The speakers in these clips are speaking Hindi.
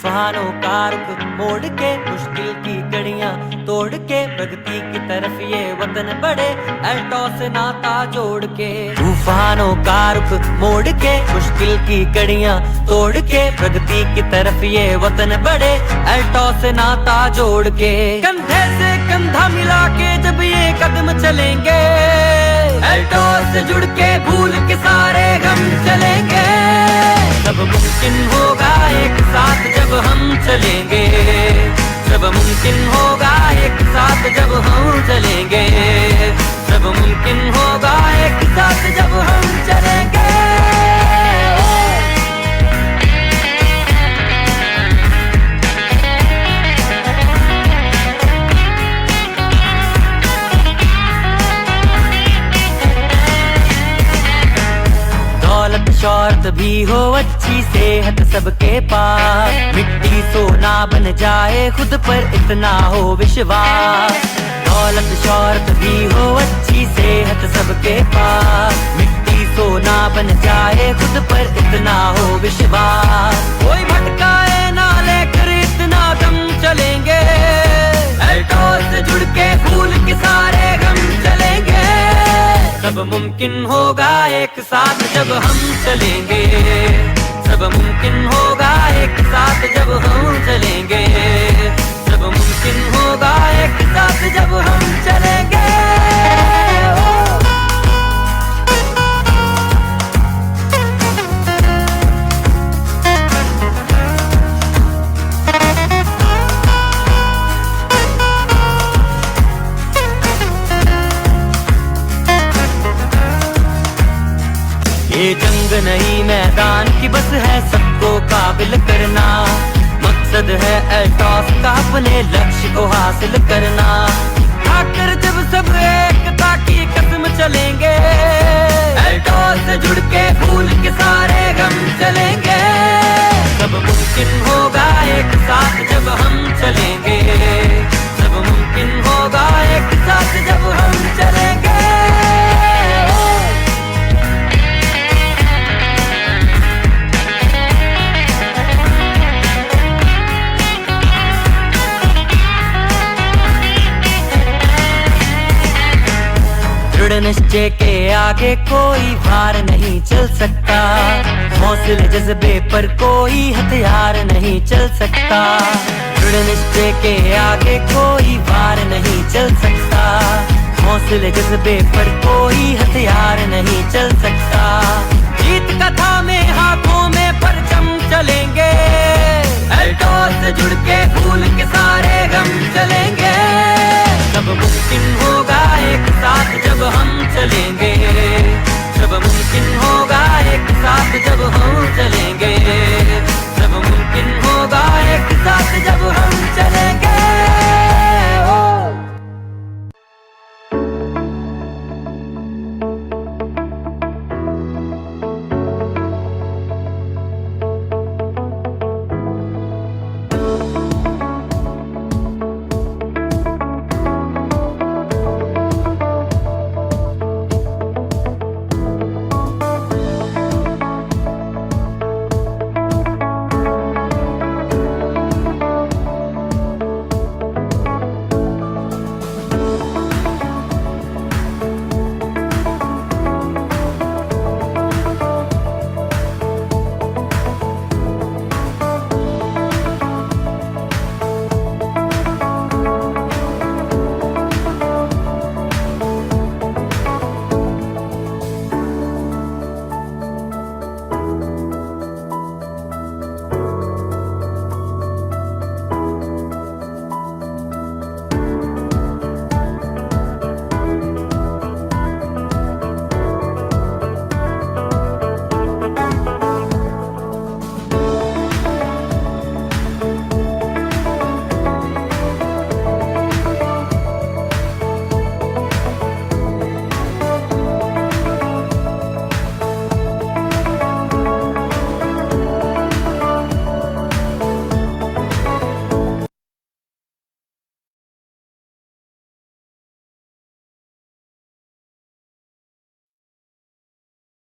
तूफानों का रुख मोड़ के मुश्किल की कड़ियां तोड़ के प्रगति की तरफ ये वतन बढ़े अल्टो से नाता जोड़ के। तूफानों का रुख मोड़ के मुश्किल की कड़ियां तोड़ के प्रगति की तरफ ये वतन बढ़े अल्टो से नाता जोड़ के। कंधे से कंधा मिला के जब ये कदम चलेंगे अल्टो से जुड़ के भूल के सारे गम चलेंगे। सब मुमकिन होगा एक साथ जब हम चलेंगे, सब मुमकिन होगा एक साथ जब हम चलेंगे, सब मुमकिन होगा एक साथ जब हम चलेंगे। दौलत शौहरत भी हो अच्छी सेहत सबके पास, मिट्टी सोना बन जाए खुद पर इतना हो विश्वास। दौलत शौहरत भी हो अच्छी सेहत सबके पास, मिट्टी सोना बन जाए खुद पर इतना हो विश्वास। कोई भटकाए ना लेकर इतना दम चलेंगे अल्टो से जुड़ के भूल के सारे गम चलेंगे। सब मुमकिन होगा एक साथ जब हम चलेंगे, सब मुमकिन होगा एक साथ जब हम चलेंगे, सब मुमकिन होगा एक साथ जब हम चलेंगे। ये जंग नहीं मैदान की बस है सबको काबिल करना, मकसद है एल्टॉस का अपने लक्ष्य को हासिल करना। आकर जब सब एकता की कसम चलेंगे एल्टॉस से जुड़ के भूल के सारे गम चलेंगे। सब मुमकिन होगा एक साथ जब हम चलेंगे, सब मुमकिन होगा एक साथ जब हम चलेंगे। दृढ़ निश्चय के आगे कोई भार नहीं चल सकता, हौसले जज्बे पर कोई हथियार नहीं चल सकता। दृढ़ निश्चय के आगे कोई भार नहीं चल सकता, हौसले जज्बे पर कोई हथियार नहीं चल सकता। जीत कथा में हाथों में परचम चलेंगे अल्टो से जुड़ के भूल के सारे गम चलेंगे। सब मुमकिन होगा एक साथ जब हम चलेंगे, सब मुमकिन होगा एक साथ जब हम चलेंगे, सब मुमकिन होगा एक साथ जब हम चलेंगे।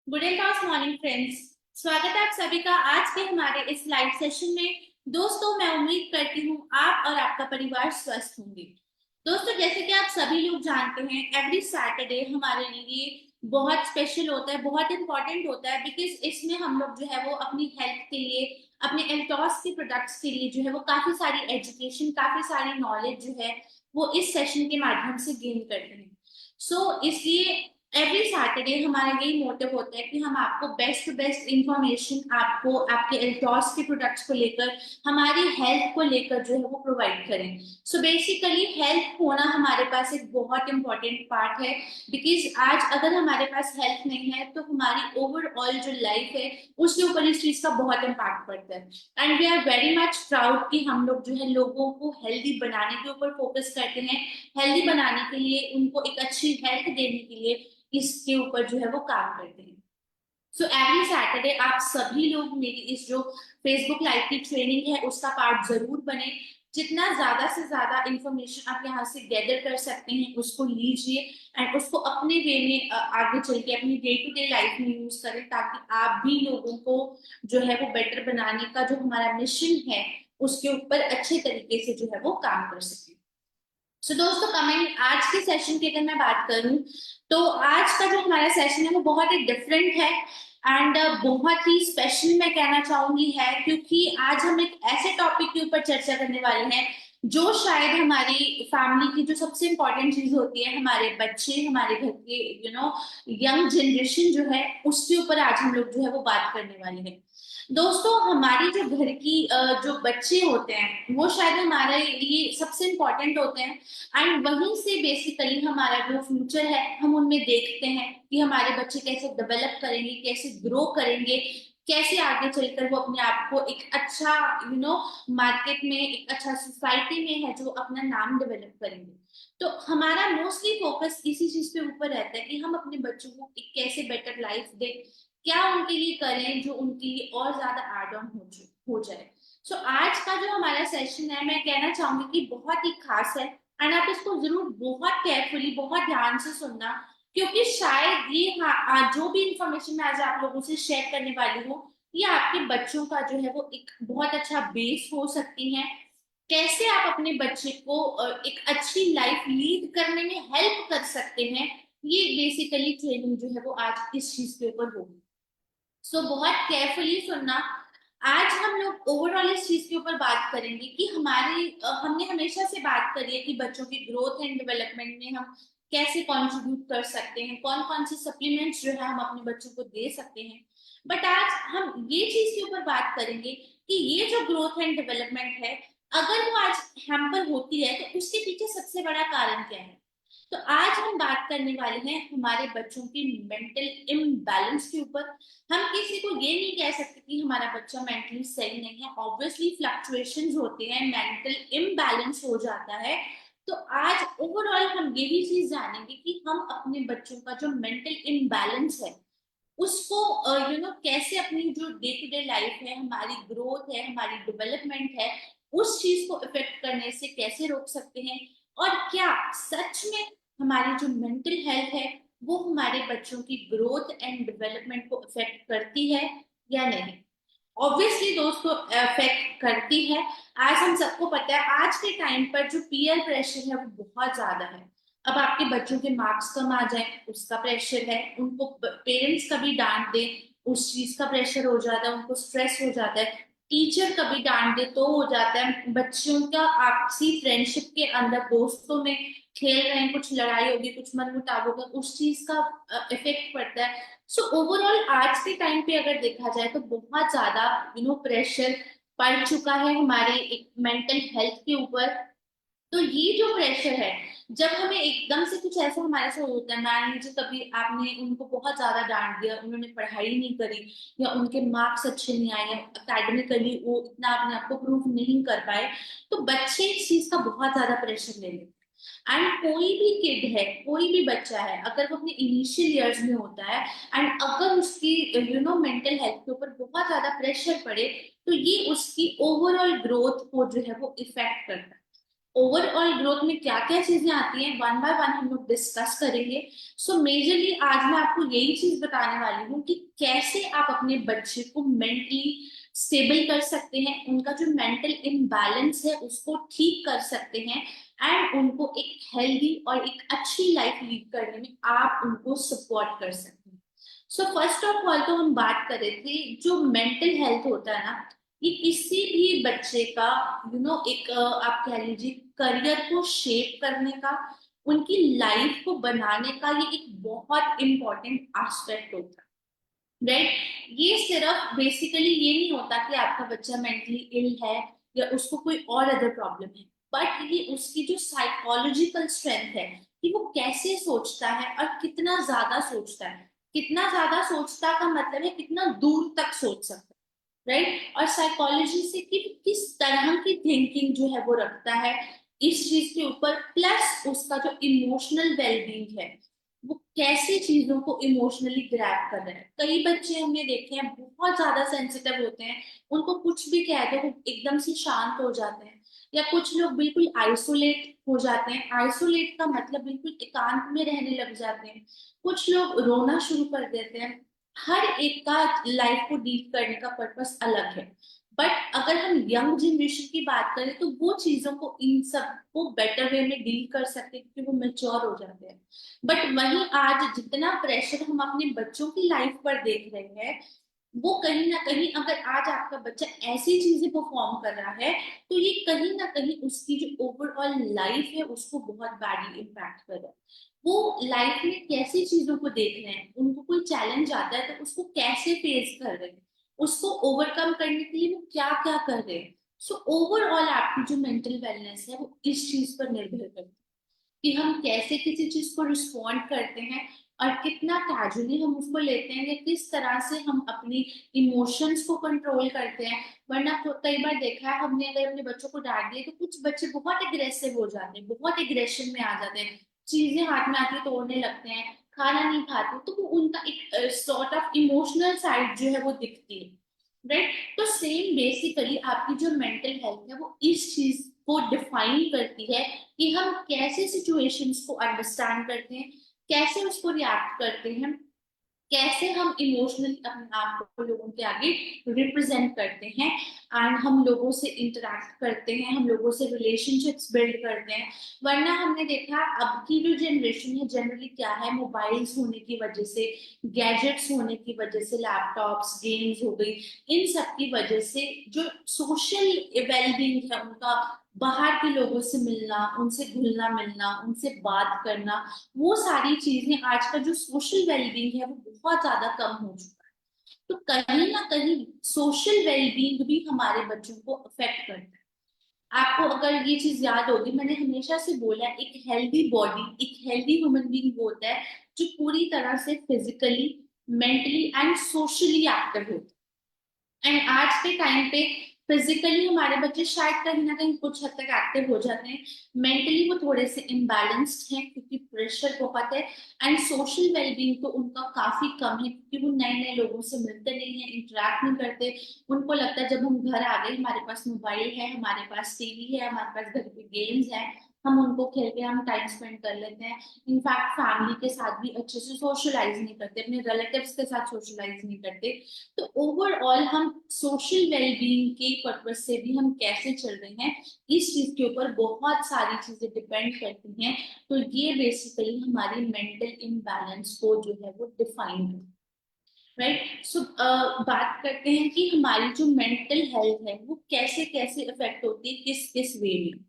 गुड एंड मॉर्निंग फ्रेंड्स, स्वागत है आप सभी का आज के हमारे इस लाइव सेशन में दोस्तों, मैं उम्मीद करती हूँ आप और आपका परिवार स्वस्थ होंगे। दोस्तों, जैसे कि आप सभी लोग जानते हैं, एवरी सैटरडे हमारे लिए बहुत स्पेशल होता है, बहुत इंपॉर्टेंट होता है, बिकॉज इसमें हम लोग जो है वो अपनी हेल्थ के लिए, अपने एल्टॉस के प्रोडक्ट्स के लिए जो है वो काफी सारी एजुकेशन, काफी सारी नॉलेज जो है वो इस सेशन के माध्यम से गेन करते हैं। इसलिए एवरी सैटरडे हमारा यही मोटिव होता है कि हम आपको बेस्ट टू बेस्ट इंफॉर्मेशन, आपको आपके एल्टॉस के प्रोडक्ट्स को लेकर, हमारी हेल्थ को लेकर जो है वो प्रोवाइड करें। बेसिकली हेल्थ होना हमारे पास एक बहुत इंपॉर्टेंट पार्ट है, बिकॉज आज अगर हमारे पास हेल्थ नहीं है तो हमारी ओवरऑल जो लाइफ है उसके ऊपर इस चीज का बहुत इम्पैक्ट पड़ता है। And we are very much proud कि हम लोग जो है लोगों को हेल्दी बनाने के ऊपर फोकस करते हैं, हेल्दी बनाने के लिए, उनको एक अच्छी हेल्थ देने के लिए इसके ऊपर जो है वो काम करते हैं। एवरी सैटरडे आप सभी लोग मेरी इस जो फेसबुक लाइव की ट्रेनिंग है उसका पार्ट जरूर बने। जितना ज्यादा से ज्यादा इंफॉर्मेशन आप यहाँ से गैदर कर सकते हैं उसको लीजिए, एंड उसको अपने वे में आगे चल के अपनी डे टू डे लाइफ में यूज करें, ताकि आप भी लोगों को जो है वो बेटर बनाने का जो हमारा मिशन है उसके ऊपर अच्छे तरीके से जो है वो काम कर सके। दोस्तों, कमिंग आज के सेशन की अगर मैं बात करूं, तो आज का जो हमारा सेशन है वो बहुत ही डिफरेंट है, एंड बहुत ही स्पेशल मैं कहना चाहूंगी है, क्योंकि आज हम एक ऐसे टॉपिक के ऊपर चर्चा करने वाले हैं जो शायद हमारी फैमिली की जो सबसे इंपॉर्टेंट चीज होती है, हमारे बच्चे, हमारे घर के यंग जनरेशन जो है उसके ऊपर आज हम लोग जो है वो बात करने वाले हैं। दोस्तों, हमारी जो घर की जो बच्चे होते हैं वो शायद हमारे लिए सबसे इम्पोर्टेंट होते हैं, एंड वहीं से बेसिकली हमारा जो फ्यूचर है हम उनमें देखते हैं कि हमारे बच्चे कैसे डेवलप करेंगे, कैसे ग्रो करेंगे, कैसे आगे चलकर वो अपने आप को एक अच्छा मार्केट में, एक अच्छा सोसाइटी में है जो अपना नाम डेवलप करेंगे। तो हमारा मोस्टली फोकस इसी चीज पे ऊपर रहता है कि हम अपने बच्चों को एक कैसे बेटर लाइफ दे, क्या उनके लिए करें जो उनके लिए और ज्यादा एड ऑन हो जाए। आज का जो हमारा सेशन है, मैं कहना चाहूंगी कि बहुत ही खास है, एंड आप इसको जरूर बहुत केयरफुली, बहुत ध्यान से सुनना, क्योंकि शायद ये, हाँ, आज जो भी इंफॉर्मेशन मैं आज आप लोगों से शेयर करने वाली हूँ ये आपके बच्चों का जो है वो एक बहुत अच्छा बेस हो सकती है। कैसे आप अपने बच्चे को एक अच्छी लाइफ लीड करने में हेल्प कर सकते हैं, ये बेसिकली ट्रेनिंग जो है वो आज इस चीज के ऊपर होगी। बहुत केयरफुली सुनना। आज हम लोग ओवरऑल इस चीज के ऊपर बात करेंगे कि हमने हमेशा से बात करी है कि बच्चों की ग्रोथ एंड डेवलपमेंट में हम कैसे कंट्रीब्यूट कर सकते हैं, कौन कौन से सप्लीमेंट्स जो है हम अपने बच्चों को दे सकते हैं। बट आज हम ये चीज के ऊपर बात करेंगे कि ये जो ग्रोथ एंड डेवलपमेंट है, अगर वो आज हैम्पर होती है तो उसके पीछे सबसे बड़ा कारण क्या है। आज हम बात करने वाले हैं हमारे बच्चों की मेंटल इम्बैलेंस के ऊपर। हम किसी को ये नहीं कह सकते कि हमारा बच्चा मेंटली सही नहीं है, ऑब्वियसली फ्लक्चुएशंस होते हैं, मेंटल इम्बैलेंस हो जाता है। आज ओवरऑल हम ये भी चीज जानेंगे कि हम अपने बच्चों का जो मेंटल इम्बैलेंस है उसको कैसे अपनी जो डे टू डे लाइफ है, हमारी ग्रोथ है, हमारी डेवलपमेंट है, उस चीज को इफेक्ट करने से कैसे रोक सकते हैं, और क्या सच में हमारी जो मेंटल हेल्थ है वो हमारे बच्चों की ग्रोथ एंड डेवलपमेंट को इफेक्ट करती है या नहीं। ऑब्वियसली दोस्तों इफेक्ट करती है। आज हम सबको पता है आज के टाइम पर जो पीयर प्रेशर है वो बहुत ज्यादा है। अब आपके बच्चों के मार्क्स कम आ जाए उसका प्रेशर है, उनको पेरेंट्स कभी डांट दे उस चीज का प्रेशर हो जाता है, उनको स्ट्रेस हो जाता है, टीचर कभी डांट दे तो हो जाता है, बच्चों का आपसी फ्रेंडशिप के अंदर दोस्तों में खेल रहे हैं, कुछ लड़ाई होगी, कुछ मनमुटाव होगा, उस चीज का इफेक्ट पड़ता है। ओवरऑल आज के टाइम पे अगर देखा जाए तो बहुत ज्यादा प्रेशर पड़ चुका है हमारे एक मेंटल हेल्थ के ऊपर। ये जो प्रेशर है, जब हमें एकदम से कुछ ऐसा हमारे साथ होता है, मान लीजिए कभी आपने उनको बहुत ज्यादा डांट दिया, उन्होंने पढ़ाई नहीं करी, या उनके मार्क्स अच्छे नहीं आए, अकेडमिकली वो इतना अपने आप को प्रूव नहीं कर पाए, तो बच्चे इस चीज का बहुत ज्यादा प्रेशर ले लेते हैं। एंड कोई भी किड है, कोई भी बच्चा है, अगर वो अपने इनिशियल ईयर्स में होता है एंड अगर उसकी मेंटल हेल्थ के ऊपर बहुत ज्यादा प्रेशर पड़े, तो ये उसकी ओवरऑल ग्रोथ को जो है वो इफेक्ट करता है। ओवरऑल ग्रोथ में क्या क्या चीजें आती हैं वन बाय वन हम लोग डिस्कस करेंगे। मेजरली आज मैं आपको यही चीज बताने वाली हूँ कि कैसे आप अपने बच्चे को मेंटली स्टेबल कर सकते हैं, उनका जो मेंटल इम्बैलेंस है उसको ठीक कर सकते हैं, एंड उनको एक हेल्दी और एक अच्छी लाइफ लीड करने में आप उनको सपोर्ट कर सकते हैं। सो फर्स्ट ऑफ ऑल तो हम बात कर रहे थे जो मेंटल हेल्थ होता है ना, ये किसी भी बच्चे का एक आप कह लीजिए करियर को शेप करने का, उनकी लाइफ को बनाने का ये एक बहुत इंपॉर्टेंट एस्पेक्ट होता है, राइट। ये सिर्फ बेसिकली ये नहीं होता कि आपका बच्चा मेंटली इल है या उसको कोई और अदर प्रॉब्लम है, बट ये उसकी जो साइकोलॉजिकल स्ट्रेंथ है कि वो कैसे सोचता है और कितना ज्यादा सोचता है। कितना ज्यादा सोचता का मतलब है कितना दूर तक सोच सकता है, राइट। और साइकोलॉजी से कि किस तरह की थिंकिंग जो है वो रखता है इस चीज के ऊपर, प्लस उसका जो इमोशनल वेलबींग है वो कैसे चीजों को इमोशनली ग्रैब कर रहे हैं। कई बच्चे हमने देखे हैं बहुत ज्यादा सेंसिटिव होते हैं, उनको कुछ भी कह दो वो एकदम से शांत हो जाते हैं, या कुछ लोग बिल्कुल आइसोलेट हो जाते हैं। आइसोलेट का मतलब बिल्कुल एकांत में रहने लग जाते हैं। कुछ लोग रोना शुरू कर देते हैं। हर एक का लाइफ को डील करने का पर्पस अलग है, बट अगर हम यंग जनरेशन की बात करें तो वो चीजों को इन सब को बेटर वे में डील कर सकते हैं क्योंकि वो मेच्योर हो जाते हैं। बट वहीं आज जितना प्रेशर हम अपने बच्चों की लाइफ पर देख रहे हैं, वो कहीं ना कहीं अगर आज आपका बच्चा ऐसी चीजें परफॉर्म कर रहा है तो ये कहीं ना कहीं उसकी जो ओवरऑल लाइफ है उसको बहुत बैडली इम्पैक्ट कर रहा है। वो लाइफ में कैसी चीजों को देख रहे हैं, उनको कोई चैलेंज आता है तो उसको कैसे फेस कर रहे हैं, उसको ओवरकम करने के लिए वो क्या क्या कर रहे हैं। सो ओवरऑल आपकी जो मेंटल वेलनेस है वो इस चीज पर निर्भर करती है कि हम कैसे किसी चीज को रिस्पॉन्ड करते हैं और कितना कैजुअली हम उसको लेते हैं, या किस तरह से हम अपनी इमोशंस को कंट्रोल करते हैं। वरना तो कई बार देखा है हमने, अगर अपने बच्चों को डांट दिया तो कुछ बच्चे बहुत एग्रेसिव हो जाते हैं, बहुत एग्रेशन में आ जाते हैं, चीजें हाथ में आती है तोड़ने लगते हैं, खाना नहीं खाते, तो वो उनका एक सॉर्ट ऑफ इमोशनल साइड जो है वो दिखती है, राइट। तो सेम बेसिकली आपकी जो मेंटल हेल्थ है वो इस चीज को डिफाइन करती है कि हम कैसे सिचुएशंस को अंडरस्टैंड करते हैं, कैसे उसको रिएक्ट करते हैं, कैसे हम इमोशनली अपने आप को लोगों के आगे रिप्रेजेंट करते हैं, एंड हम लोगों से इंटरेक्ट करते हैं, हम लोगों से रिलेशनशिप्स बिल्ड करते हैं। वरना हमने देखा अब की जो जनरेशन है जनरली क्या है, मोबाइल्स होने की वजह से, गैजेट्स होने की वजह से, लैपटॉप्स, गेम्स हो गई, इन सब की वजह से जो सोशल वेलबींग है उनका, बाहर के लोगों से मिलना, उनसे घुलना मिलना, उनसे बात करना, वो सारी चीजें आज का जो सोशल वेलबींग है वो बहुत ज्यादा कम हो चुका है। तो कहीं ना कहीं सोशल वेलबींग भी हमारे बच्चों को अफेक्ट करता है। आपको अगर ये चीज याद होगी, मैंने हमेशा से बोला है एक हेल्दी बॉडी, एक हेल्दी ह्यूमन बीइंग वो होता है जो पूरी तरह से physically, mentally and socially active होता है। एंड आज के टाइम पे फिजिकली हमारे बच्चे शायद कहीं ना कहीं कुछ हद तक एक्टिव हो जाते हैं, मेंटली वो थोड़े से इम्बैलेंस्ड हैं क्योंकि प्रेशर बहुत है, एंड सोशल वेलबींग तो उनका काफी कम है क्योंकि वो नए नए लोगों से मिलते नहीं है, इंटरेक्ट नहीं करते। उनको लगता है जब हम घर आ गए हमारे पास मोबाइल है, हमारे पास टीवी है, हमारे पास घर पे गेम्स है, हम उनको खेल के हम टाइम स्पेंड कर लेते हैं। इनफैक्ट फैमिली के साथ भी अच्छे से सोशलाइज नहीं करते, अपने रिलेटिव्स के साथ सोशलाइज नहीं करते। तो ओवरऑल हम सोशल वेलबींग के पर्पज से भी हम कैसे चल रहे हैं इस चीज के ऊपर बहुत सारी चीजें डिपेंड करती हैं। तो ये बेसिकली हमारी मेंटल इम्बैलेंस को जो है वो डिफाइन करती है, राइट। सो बात करते हैं कि हमारी जो मेंटल हेल्थ है वो कैसे कैसे इफेक्ट होती है, किस किस वे में।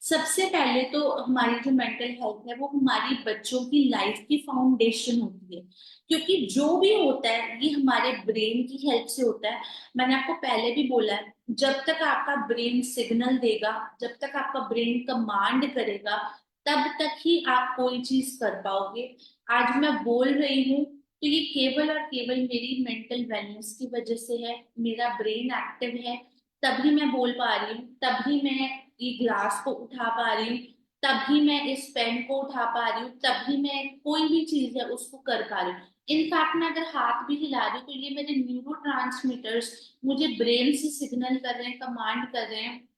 सबसे पहले तो हमारी जो मेंटल हेल्थ है वो हमारी बच्चों की लाइफ की फाउंडेशन होती है, क्योंकि जो भी होता है ये हमारे ब्रेन की हेल्प से होता है। मैंने आपको पहले भी बोला है, जब तक आपका ब्रेन सिग्नल देगा, जब तक आपका ब्रेन कमांड करेगा, तब तक ही आप कोई चीज कर पाओगे। आज मैं बोल रही हूँ तो ये केवल और केवल मेरी मेंटल वेलनेस की वजह से है, मेरा ब्रेन एक्टिव है तभी मैं बोल पा रही हूँ, तभी मैं ये ग्लास को उठा पा रही हूँ, तभी मैं इस पेन को उठा पा रही हूँ, तभी मैं कोई भी चीज है उसको कर पा रही हूँ। इनफैक्ट मैं अगर हाथ भी हिला रही हूँ तो ये मेरे न्यूरो मुझे ब्रेन से सिग्नल कर रहे हैं, कमांड कर रहे हैं।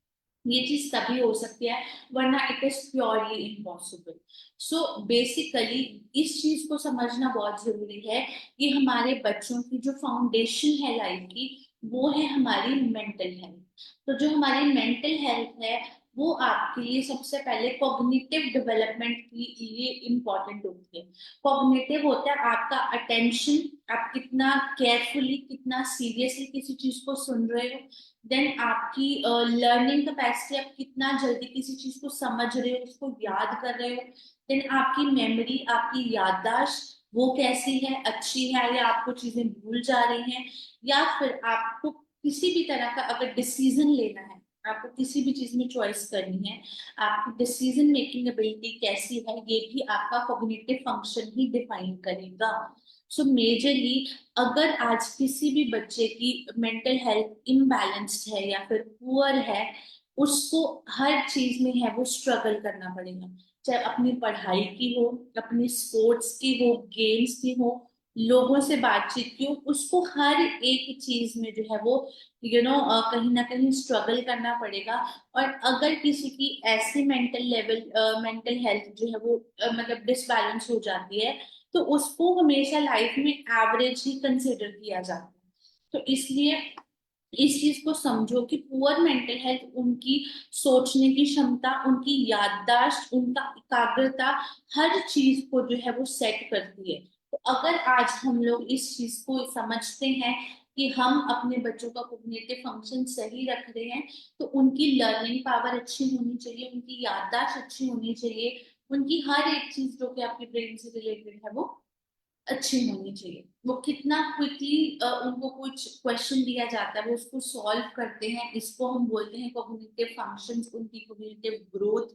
ये चीज तभी हो सकती है, वरना it is purely impossible. So basically इस चीज को समझना बहुत जरूरी है कि हमारे बच्चों की जो फाउंडेशन है लाइफ की वो है हमारी मेंटल हेल्थ। तो जो हमारी मेंटल हेल्थ है वो आपके लिए सबसे पहले कॉग्निटिव डेवलपमेंट के लिए इम्पोर्टेंट होती है। कॉग्निटिव होता है आपका अटेंशन, आप कितना केयरफुली, कितना सीरियसली किसी चीज को सुन रहे हो। देन आपकी लर्निंग कैपेसिटी, आप कितना जल्दी किसी चीज को समझ रहे हो, उसको याद कर रहे हो। देन आपकी मेमोरी, आपकी याददाश्त वो कैसी है, अच्छी है या आपको चीजें भूल जा रही हैं। या फिर आपको किसी भी तरह का अगर डिसीजन लेना है, आपको किसी भी चीज में चॉइस करनी है, आपकी डिसीजन मेकिंग एबिलिटी कैसी है, ये भी आपका कॉग्निटिव फंक्शन ही डिफाइन करेगा। सो मेजरली अगर आज किसी भी बच्चे की मेंटल हेल्थ इम्बैलेंस्ड है या फिर पुअर है, उसको हर चीज में है वो स्ट्रगल करना पड़ेगा। चाहे अपनी पढ़ाई की हो, अपनी स्पोर्ट्स की हो, गेम्स की हो, लोगों से बातचीत की हो, उसको हर एक चीज में जो है वो कहीं ना कहीं स्ट्रगल करना पड़ेगा। और अगर किसी की ऐसी मेंटल हेल्थ जो है वो मतलब डिसबैलेंस हो जाती है, तो उसको हमेशा लाइफ में एवरेज ही कंसिडर किया जाता है। तो इसलिए इस चीज को समझो कि पुअर मेंटल हेल्थ उनकी सोचने की क्षमता, उनकी याददाश्त, उनका एकाग्रता, हर चीज को जो है वो सेट करती है। तो अगर आज हम लोग इस चीज को समझते हैं कि हम अपने बच्चों का कॉग्निटिव फंक्शन सही रख रहे हैं, तो उनकी लर्निंग पावर अच्छी होनी चाहिए, उनकी याददाश्त अच्छी होनी चाहिए, उनकी हर एक चीज जो कि आपके ब्रेन से रिलेटेड है वो अच्छी होनी चाहिए। वो कितना क्विकली उनको कुछ क्वेश्चन दिया जाता है वो उसको सॉल्व करते हैं, इसको हम बोलते हैं कॉग्निटिव फंक्शंस, उनकी कॉग्निटिव ग्रोथ।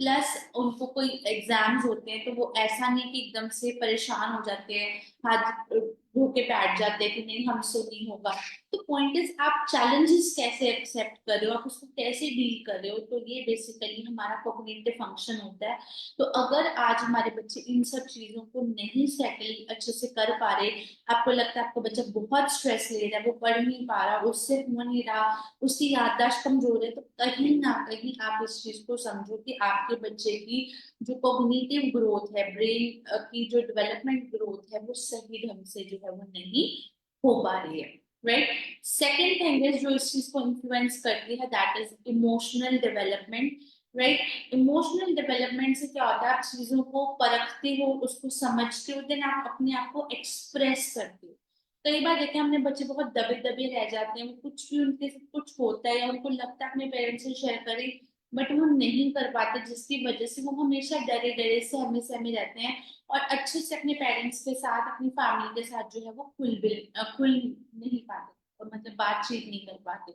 प्लस उनको कोई एग्जाम्स होते हैं तो वो ऐसा नहीं कि एकदम से परेशान हो जाते हैं, हाथ धो के बैठ जाते हैं कि नहीं हमसे नहीं होगा। तो पॉइंट इज आप चैलेंजेस कैसे एक्सेप्ट कर रहे हो, आप उसको कैसे डील कर रहे हो, तो ये बेसिकली हमारा कॉग्निटिव फंक्शन होता है। तो अगर आज हमारे बच्चे इन सब चीजों को नहीं सेटल अच्छे से कर पा रहे, आपको लगता है आपका बच्चा बहुत स्ट्रेस ले रहा है, वो पढ़ नहीं पा रहा, उससे हो नहीं रहा, उसकी याददाश्त कमजोर है, तो कहीं ना कहीं आप इस चीज को समझो कि आपके बच्चे की जो कॉग्निटिव ग्रोथ है, ब्रेन की जो डेवलपमेंट ग्रोथ है, वो सही ढंग से जो है वो नहीं हो पा रही है। राइट। सेकेंड थिंग इज जो इस चीज को इन्फ्लुएंस करती है, that is emotional development. Right. Emotional development से क्या होता है, आप चीजों को परखते हो, उसको समझते हो, देन आप अपने आप को एक्सप्रेस करते हो। कई बार देखे हमने बच्चे बहुत दबे दबे रह जाते हैं, वो कुछ भी उनके साथ कुछ होता है या उनको लगता है अपने पेरेंट्स से शेयर करें, बट वो नहीं कर पाते, जिसकी वजह से वो हमेशा डरे डरे सहमे सहमे रहते हैं और अच्छे से अपने पेरेंट्स के साथ, अपनी फैमिली के साथ जो है वो खुल नहीं पाते और मतलब बातचीत नहीं कर पाते।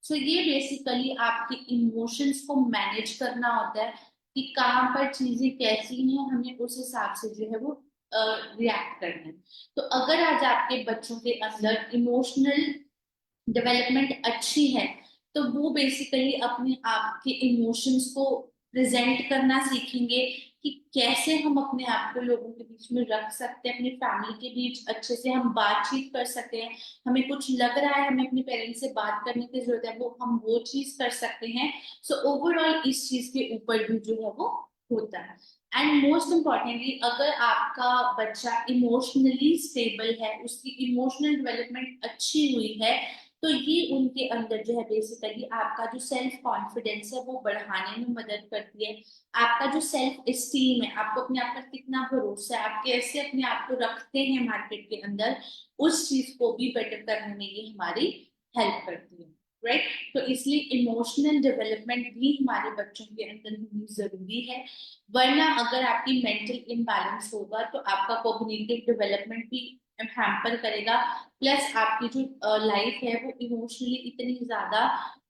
सो ये बेसिकली आपके इमोशंस को मैनेज करना होता है कि कहाँ पर चीजें कैसी हैं, हमें उस हिसाब से जो है वो रिएक्ट करना है। तो अगर आज आपके बच्चों के अंदर इमोशनल डेवलपमेंट अच्छी है, तो वो बेसिकली अपने आप के इमोशंस को प्रेजेंट करना सीखेंगे कि कैसे हम अपने आप को लोगों के बीच में रख सकते हैं, अपनी फैमिली के बीच अच्छे से हम बातचीत कर सकते हैं। हमें कुछ लग रहा है, हमें अपने पेरेंट्स से बात करने की जरूरत है, वो हम वो चीज कर सकते हैं। सो ओवरऑल इस चीज के ऊपर भी जो है वो होता है। एंड मोस्ट इम्पॉर्टेंटली अगर आपका बच्चा इमोशनली स्टेबल है, उसकी इमोशनल डेवलपमेंट अच्छी हुई है, तो ये उनके अंदर जो है बेसिकली आपका जो सेल्फ कॉन्फिडेंस है वो बढ़ाने में मदद करती है। आपका जो सेल्फ एस्टीम है, आपको अपने आप पर कितना भरोसा है, आप कैसे अपने आप को रखते हैं मार्केट के अंदर, उस चीज को भी बेटर करने में ये हमारी हेल्प करती है। राइट। तो इसलिए इमोशनल डेवलपमेंट भी हमारे बच्चों के अंदर होनी जरूरी है। वरना अगर आपकी मेंटल इम्बैलेंस होगा तो आपका कॉग्निटिव डेवलपमेंट भी हैम्पर करेगा। प्लस आपकी जो लाइफ है वो इमोशनली इतनी ज्यादा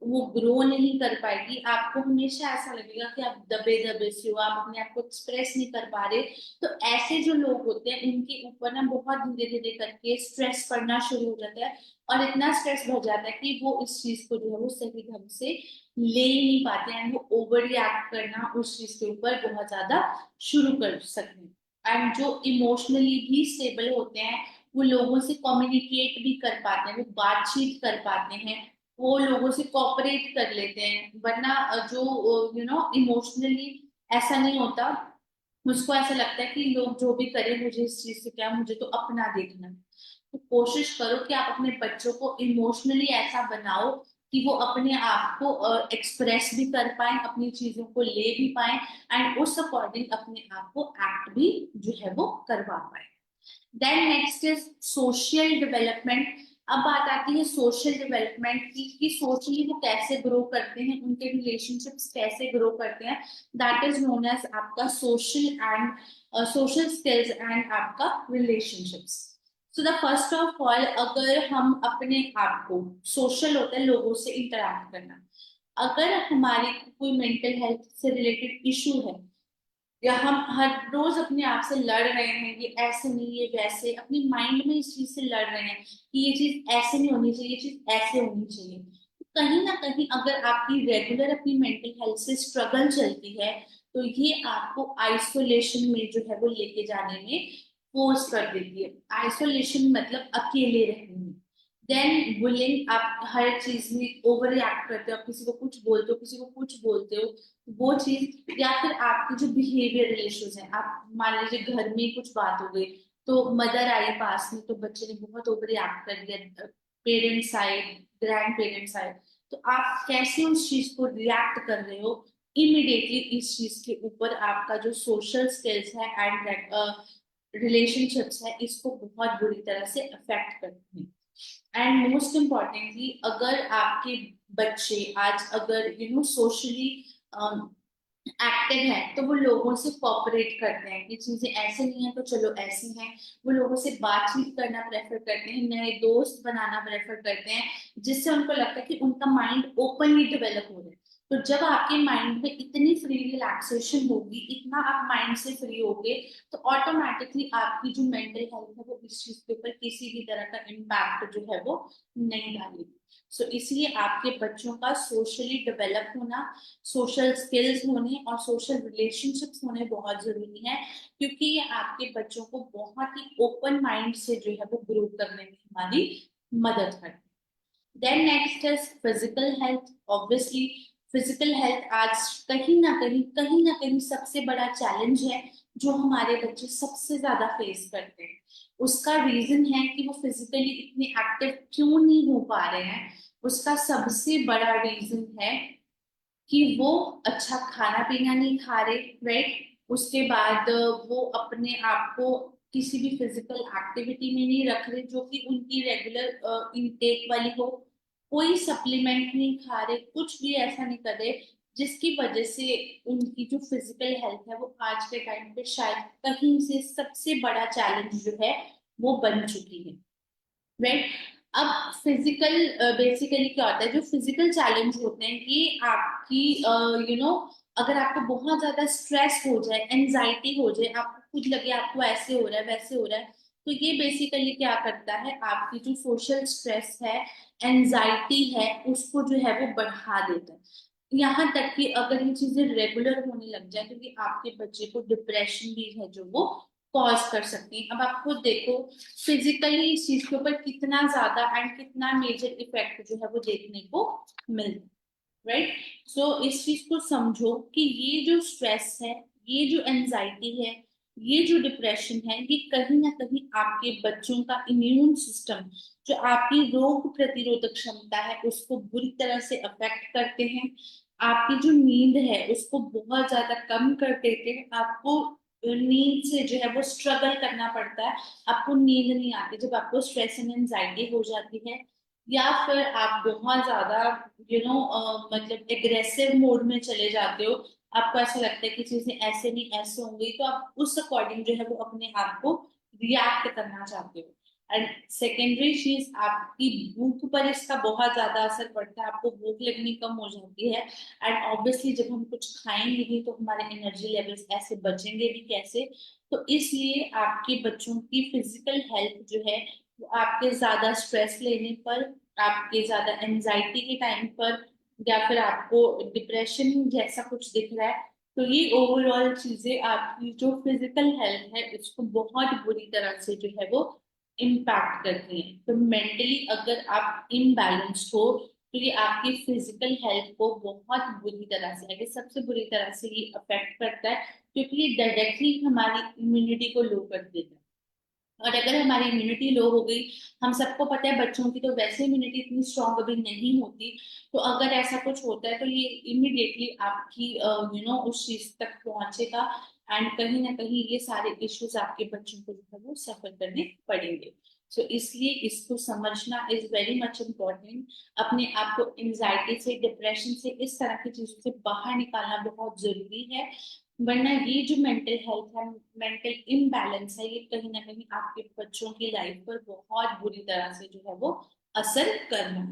वो ग्रो नहीं कर पाएगी, आपको हमेशा ऐसा लगेगा कि आप दबे दबे से हो, आप अपने आप को एक्सप्रेस नहीं कर पा रहे। तो ऐसे जो लोग होते हैं उनके ऊपर ना बहुत धीरे धीरे करके स्ट्रेस पड़ना शुरू हो जाता है, और इतना स्ट्रेस बढ़ जाता है कि वो इस चीज को जो है वो सही ढंग से ले ही नहीं पाते हैं, वो ओवर रिएक्ट करना उस चीज के ऊपर बहुत ज्यादा शुरू कर सकते हैं। एंड जो इमोशनली भी स्टेबल होते हैं, वो लोगों से कम्युनिकेट भी कर पाते हैं, वो बातचीत कर पाते हैं, वो लोगों से कोऑपरेट कर लेते हैं। वरना जो इमोशनली ऐसा नहीं होता, मुझको ऐसा लगता है कि लोग जो भी करें मुझे इस चीज से क्या, मुझे तो अपना देखना है। तो कोशिश करो कि आप अपने बच्चों को इमोशनली ऐसा बनाओ कि वो अपने आप को एक्सप्रेस भी कर पाए, अपनी चीजों को ले भी पाए, एंड उस अकॉर्डिंग अपने आप को एक्ट भी जो है वो करवा पाए। Then next is social development. अब बात आती है सोशल डेवलपमेंट की कि सोशली वो कैसे ग्रो करते हैं, उनके रिलेशनशिप्स कैसे ग्रो करते हैं। दैट इज नोन एज आपका social and social skills and आपका relationships. So the first of all, अगर हम अपने आप को, सोशल होता है लोगों से इंटरेक्ट करना, अगर हमारी कोई मेंटल हेल्थ से रिलेटेड इशू है या हम हर रोज अपने आप से लड़ रहे हैं ये ऐसे नहीं ये वैसे, अपनी माइंड में इस चीज से लड़ रहे हैं कि ये चीज ऐसे नहीं होनी चाहिए, ये चीज ऐसे होनी चाहिए, तो कहीं ना कहीं अगर आपकी रेगुलर अपनी मेंटल हेल्थ से स्ट्रगल चलती है तो ये आपको आइसोलेशन में जो है वो लेके जाने में फोर्स कर देती है। आइसोलेशन मतलब अकेले रहने में। देन बुलिंग, आप हर चीज में ओवर रिएक्ट करते हो, आप किसी को कुछ बोलते हो, किसी को कुछ बोलते हो, वो चीज, या फिर आपके जो बिहेवियरल इश्यूज हैं, आप मान लीजिए घर में कुछ बात हो गई तो मदर आई पास में तो बच्चे ने बहुत ओवर रिएक्ट कर दिया, पेरेंट्स आए, ग्रैंड पेरेंट्स आए, तो आप कैसे उस चीज को रिएक्ट कर रहे हो, इमिडिएटली इस चीज के ऊपर आपका जो सोशल स्किल्स है एंड रिलेशनशिप्स है इसको बहुत बुरी तरह से अफेक्ट करते हैं। एंड मोस्ट इम्पॉर्टेंटली, अगर आपके बच्चे आज अगर सोशली एक्टिव है तो वो लोगों से कोऑपरेट करते हैं कि चीजें ऐसे नहीं है तो चलो ऐसी हैं, वो लोगों से बातचीत करना प्रेफर करते हैं, नए दोस्त बनाना प्रेफर करते हैं, जिससे उनको लगता है कि उनका माइंड ओपनली डेवलप हो रहा है। तो जब आपके माइंड में इतनी फ्री रिलैक्सेशन होगी, इतना आप माइंड से फ्री होगे, तो ऑटोमेटिकली आपकी जो मेंटल हेल्थ है वो इस चीज के ऊपर किसी भी तरह का इम्पैक्ट जो है वो नहीं डालेगी। सो इसलिए आपके बच्चों का सोशली डेवलप होना, सोशल स्किल्स होने और सोशल रिलेशनशिप्स होने बहुत जरूरी है, क्योंकि ये आपके बच्चों को बहुत ही ओपन माइंड से जो है वो ग्रो करने में हमारी मदद करते हैं। Then next is physical health. Obviously physical health आज कहीं ना कहीं सबसे बड़ा चैलेंज है जो हमारे बच्चे सबसे ज्यादा फेस करते हैं। उसका रीजन है कि वो फिजिकली इतने एक्टिव क्यों नहीं हो पा रहे हैं। उसका सबसे बड़ा रीजन है कि वो अच्छा खाना पीना नहीं खा रहे, राइट। उसके बाद वो अपने आप को किसी भी फिजिकल एक्टिविटी में नहीं रख रहे जो कि उनकी रेगुलर इनटेक वाली हो, कोई सप्लीमेंट नहीं खा रहे, कुछ भी ऐसा नहीं कर रहे जिसकी वजह से उनकी जो फिजिकल हेल्थ है वो आज के टाइम पे शायद कहीं से सबसे बड़ा चैलेंज जो है वो बन चुकी है, राइट। अब फिजिकल बेसिकली क्या होता है, जो फिजिकल चैलेंज होते हैं ये आपकी अगर आपको बहुत ज्यादा स्ट्रेस हो जाए, एंजाइटी हो जाए, आपको खुद लगे आपको ऐसे हो रहा है वैसे हो रहा है, तो ये बेसिकली क्या करता है, आपकी जो सोशल स्ट्रेस है, एंजाइटी है, उसको जो है वो बढ़ा देता है। यहाँ तक कि अगर ये चीजें रेगुलर होने लग जाए, क्योंकि आपके बच्चे को डिप्रेशन भी है जो वो कॉज कर सकती है। अब आप खुद देखो फिजिकली इस चीज के ऊपर कितना ज्यादा एंड कितना मेजर इफेक्ट जो है वो देखने को मिलता है, राइट। सो इस चीज को समझो कि ये जो स्ट्रेस है, ये जो एंजाइटी है, ये जो डिप्रेशन है, ये कहीं ना कहीं आपके बच्चों का इम्यून सिस्टम, जो आपकी रोग प्रतिरोधक क्षमता है उसको बुरी तरह से अफेक्ट करते हैं। आपकी जो नींद है उसको बहुत ज्यादा कम कर देते हैं। आपको नींद से जो है वो स्ट्रगल करना पड़ता है, आपको नींद नहीं आती जब आपको स्ट्रेस एंड एंजाइटी हो जाती है, या फिर आप बहुत ज्यादा मतलब एग्रेसिव मोड में चले जाते हो, आपको ऐसा लगता है कि चीजें ऐसे नहीं ऐसे होंगी, तो आप उस अकॉर्डिंग जो है वो अपने आप को रिएक्ट करना चाहते हो। एंड सेकेंडरी चीज, आपकी भूख पर इसका बहुत ज्यादा असर पड़ता है, आपको भूख लगनी कम हो जाती है, एंड ऑब्वियसली जब हम कुछ खाएंगे नहीं तो हमारे एनर्जी लेवल्स ऐसे बचेंगे भी कैसे। तो इसलिए आपके बच्चों की फिजिकल हेल्थ जो है वो आपके ज्यादा स्ट्रेस लेने पर, आपके ज्यादा एंजाइटी के टाइम पर, या फिर आपको डिप्रेशन जैसा कुछ दिख रहा है, तो ये ओवरऑल चीजें आपकी जो फिजिकल हेल्थ है उसको बहुत बुरी तरह से जो है वो इम्पैक्ट करती हैं। तो मेंटली अगर आप इम्बैलेंस्ड हो तो ये आपकी फिजिकल हेल्थ को बहुत बुरी तरह से, आगे सबसे बुरी तरह से ये अफेक्ट करता है, क्योंकि ये डायरेक्टली हमारी इम्यूनिटी को लो कर देता है। और अगर हमारी इम्यूनिटी लो हो गई, हम सबको पता है बच्चों की तो वैसे इम्यूनिटी इतनी स्ट्रांग अभी नहीं होती, तो अगर ऐसा कुछ होता है तो ये इमिडिएटली आपकी उस चीज तक पहुंचेगा, एंड कहीं ना कहीं ये सारे इश्यूज आपके बच्चों को जो है वो सफर करने पड़ेंगे। सो इसलिए इसको समझना इज वेरी मच इम्पोर्टेंट। अपने आप को एंजाइटी से, डिप्रेशन से, इस तरह की चीजों से बाहर निकालना बहुत जरूरी है, वरना ये जो मेंटल हेल्थ है, मेंटल इम्बैलेंस है, ये कहीं ना कहीं आपके बच्चों की लाइफ पर बहुत बुरी तरह से जो है वो असर कर रहा है।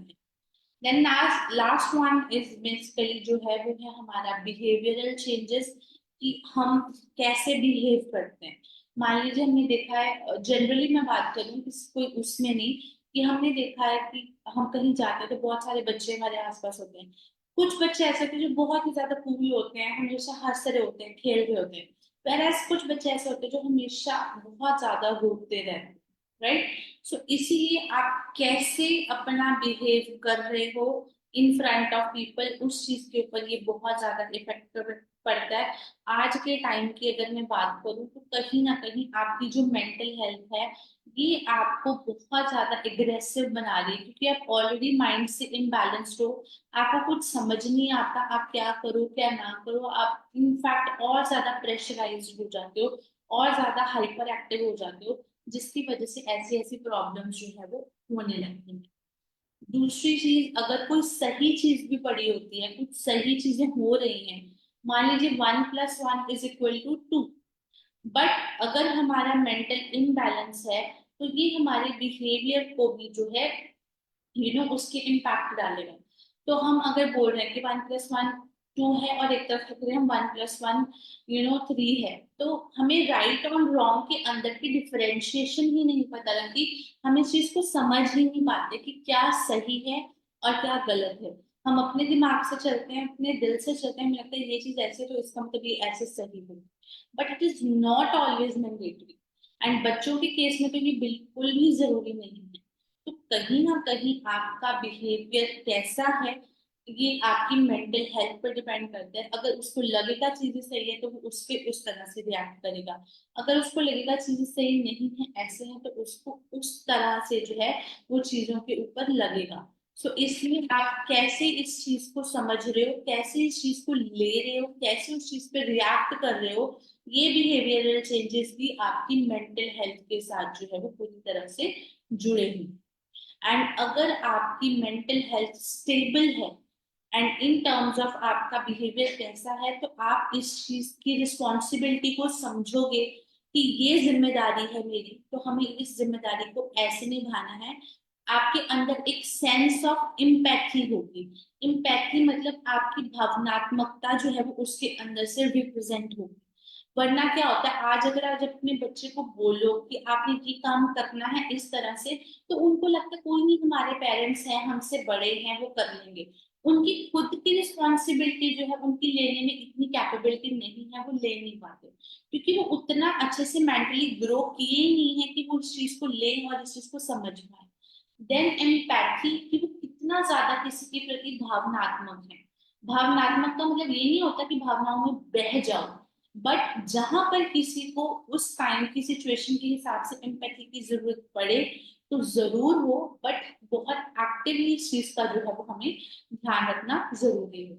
Then last one is basically जो है वो है हमारा बिहेवियरल चेंजेस, कि हम कैसे बिहेव करते हैं। मान लीजिए हमने देखा है, जनरली मैं बात करूं, किसी कोई उसमें नहीं, कि हमने देखा है कि हम कहीं जाते हैं तो बहुत सारे बच्चे हमारे आसपास होते हैं। कुछ बच्चे ऐसे होते हैं जो बहुत ही ज्यादा कूल होते हैं, हमेशा हंस रहे होते हैं, खेल रहे होते हैं। whereas कुछ बच्चे ऐसे होते हैं जो हमेशा बहुत ज्यादा रोते रहते हैं, राइट। सो इसीलिए आप कैसे अपना बिहेव कर रहे हो इन फ्रंट ऑफ पीपल, उस चीज के ऊपर ये बहुत ज्यादा इफेक्ट पड़ता है। आज के टाइम की अगर मैं बात करूं तो कहीं ना कहीं आपकी जो मेंटल हेल्थ है, ये आपको बहुत ज्यादा एग्रेसिव बना रही है, क्योंकि आप ऑलरेडी माइंड से इम्बैलेंस्ड हो, आपको कुछ समझ नहीं आता आप क्या करो क्या ना करो, आप इनफैक्ट और ज्यादा प्रेशराइज्ड हो जाते हो, और ज्यादा हाइपर एक्टिव हो जाते हो, जिसकी वजह से ऐसी ऐसी प्रॉब्लम्स जो है वो होने लगती हैं। दूसरी चीज, अगर कोई सही चीज भी पड़ी होती है, कुछ सही चीजें हो रही हैं, मान लीजिए 1+1=2, बट अगर हमारा मेंटल इम्बैलेंस है तो ये हमारे बिहेवियर को भी जो है उसके इम्पैक्ट डालेगा। तो हम अगर बोल रहे हैं कि 1+1 2 है, और एक तरफ लिख रहे हैं 1+1 3 है, तो हमें राइट और रॉन्ग के अंदर की डिफरेंशिएशन ही नहीं पता लगती, हम इस चीज को समझ ही नहीं पाते कि क्या सही है और क्या गलत है। हम अपने दिमाग से चलते हैं, अपने दिल से चलते हैं, हमें लगता है ये चीज ऐसे, तो इसका मतलब ये ऐसे सही है, but it is not always mandatory. And बच्चों के केस में तो ये बिल्कुल भी जरूरी नहीं है। तो कहीं ना कहीं आपका बिहेवियर कैसा है, ये आपकी मेंटल हेल्थ पर डिपेंड करता है। अगर उसको लगेगा चीजें सही है तो वो उस पे उस तरह से रिएक्ट करेगा, अगर उसको लगेगा चीजें सही नहीं है, ऐसे हैं, तो उसको उस तरह से जो है वो चीजों के ऊपर लगेगा। सो इसलिए आप कैसे इस चीज को समझ रहे हो, कैसे इस चीज को ले रहे हो, कैसे उस चीज पे रिएक्ट कर रहे हो, ये बिहेवियरल चेंजेस भी आपकी मेंटल हेल्थ के साथ जो है वो पूरी तरह से जुड़े हुए। एंड अगर आपकी मेंटल हेल्थ स्टेबल है, एंड इन टर्म्स ऑफ आपका बिहेवियर कैसा है, तो आप इस चीज की रिस्पॉन्सिबिलिटी को समझोगे कि ये जिम्मेदारी है मेरी, तो हमें इस जिम्मेदारी को ऐसे निभाना है। आपके अंदर एक सेंस ऑफ इम्पैथी होगी। इम्पैथी मतलब आपकी भावनात्मकता जो है वो उसके अंदर से रिप्रेजेंट होगी। वरना क्या होता है, आज अगर आज अपने बच्चे को बोलो कि आपने ये काम करना है इस तरह से, तो उनको लगता है कोई नहीं, हमारे पेरेंट्स हैं, हमसे बड़े हैं, वो कर लेंगे। उनकी खुद की रिस्पॉन्सिबिलिटी जो है उनकी लेने में इतनी कैपेबिलिटी नहीं है, वो ले नहीं पाते, क्योंकि वो उतना अच्छे से मेंटली ग्रो किए ही नहीं है कि वो इस चीज को लें और इस चीज को समझ पाए। देन एम्पैथी, कि वो कितना ज्यादा किसी के प्रति भावनात्मक है। भावनात्मक का मतलब ये नहीं होता कि भावनाओं में बह जाओ, बट जहां पर किसी को उस टाइम की सिचुएशन के हिसाब से एम्पैथी की जरूरत पड़े तो जरूर हो, बट बहुत एक्टिवली इस चीज का जो है वो हमें ध्यान रखना जरूरी है।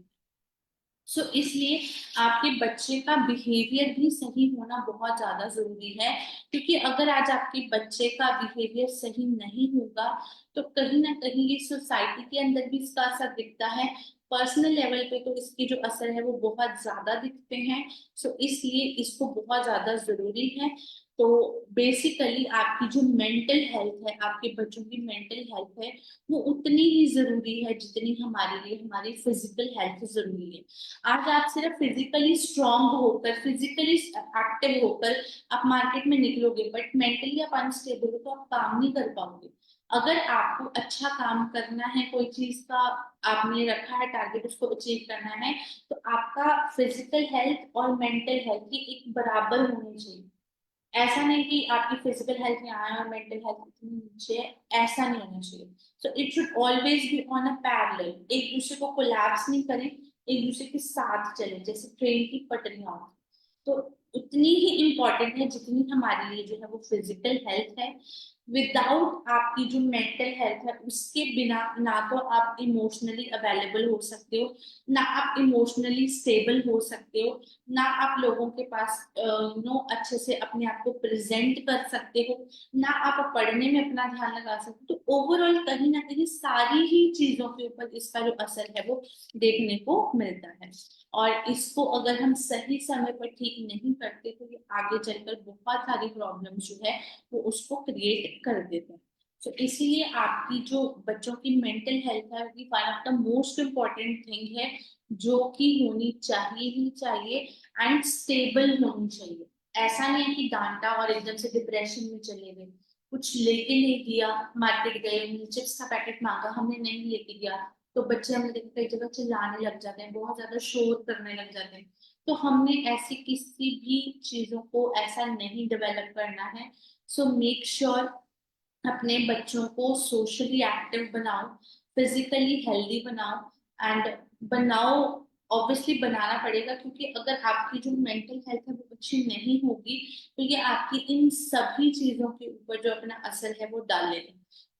सो इसलिए आपके बच्चे का बिहेवियर भी सही होना बहुत ज्यादा जरूरी है, क्योंकि अगर आज आपके बच्चे का बिहेवियर सही नहीं होगा तो कहीं ना कहीं ये सोसाइटी के अंदर भी इसका असर दिखता है, पर्सनल लेवल पे तो इसके जो असर है वो बहुत ज्यादा दिखते हैं। सो इसलिए इसको बहुत ज्यादा जरूरी है। तो बेसिकली आपकी जो मेंटल हेल्थ है, आपके बच्चों की मेंटल हेल्थ है, वो उतनी ही जरूरी है जितनी हमारे लिए हमारी फिजिकल हेल्थ जरूरी है। आज आप सिर्फ फिजिकली स्ट्रांग होकर, फिजिकली एक्टिव होकर आप मार्केट में निकलोगे, बट मेंटली आप अनस्टेबल हो तो आप काम नहीं कर पाओगे। अगर आपको अच्छा काम करना है, कोई चीज का आपने रखा है टारगेट, उसको अचीव करना है, तो आपका फिजिकल हेल्थ और मेंटल हेल्थ ये एक बराबर होनी चाहिए। ऐसा नहीं कि आपकी फिजिकल हेल्थ यहाँ है और मेंटल हेल्थ इतनी नीचे है, ऐसा नहीं होना चाहिए। So it should always be on a parallel, एक दूसरे को कोलैप्स नहीं करें, एक दूसरे के साथ चले, जैसे ट्रेन की पटरियां होती। तो उतनी ही इम्पोर्टेंट है जितनी हमारे लिए जो है वो फिजिकल हेल्थ है। विदाउट आपकी जो मेंटल हेल्थ है उसके बिना ना तो आप इमोशनली अवेलेबल हो सकते हो, ना आप इमोशनली स्टेबल हो सकते हो, ना आप लोगों के पास अच्छे से अपने आप को प्रेजेंट कर सकते हो, ना आप पढ़ने में अपना ध्यान लगा सकते हो। तो ओवरऑल कहीं ना कहीं सारी ही चीजों के ऊपर इसका जो असर है वो देखने को मिलता है। और इसको अगर हम सही समय पर ठीक नहीं करते तो ये आगे चलकर बहुत सारी प्रॉब्लम जो है वो उसको क्रिएट कर देते हैं। तो इसीलिए आपकी जो बच्चों की मेंटल हेल्थ है वो one of the most important thing है, जो कि होनी चाहिए ही चाहिए एंड स्टेबल होनी चाहिए। ऐसा नहीं है कि डांटा और एकदम से डिप्रेशन में चले गए, कुछ लेके नहीं दिया, मार्केट गए, चिप्स का पैकेट मांगा, हमने नहीं लेके दिया, तो बच्चे हमने देखा कई जगह चिल्लाने लग जाते हैं, बहुत ज्यादा शोर करने लग जाते हैं। तो हमने ऐसी किसी भी चीजों को ऐसा नहीं डेवलप करना है। सो मेक श्योर अपने बच्चों को सोशली एक्टिव बनाओ, फिजिकली हेल्दी बनाओ एंड बनाओ। ऑब्वियसली बनाना पड़ेगा, क्योंकि अगर आपकी जो मेंटल हेल्थ है वो अच्छी नहीं होगी तो ये आपकी इन सभी चीजों के ऊपर जो अपना असर है वो डालेगा।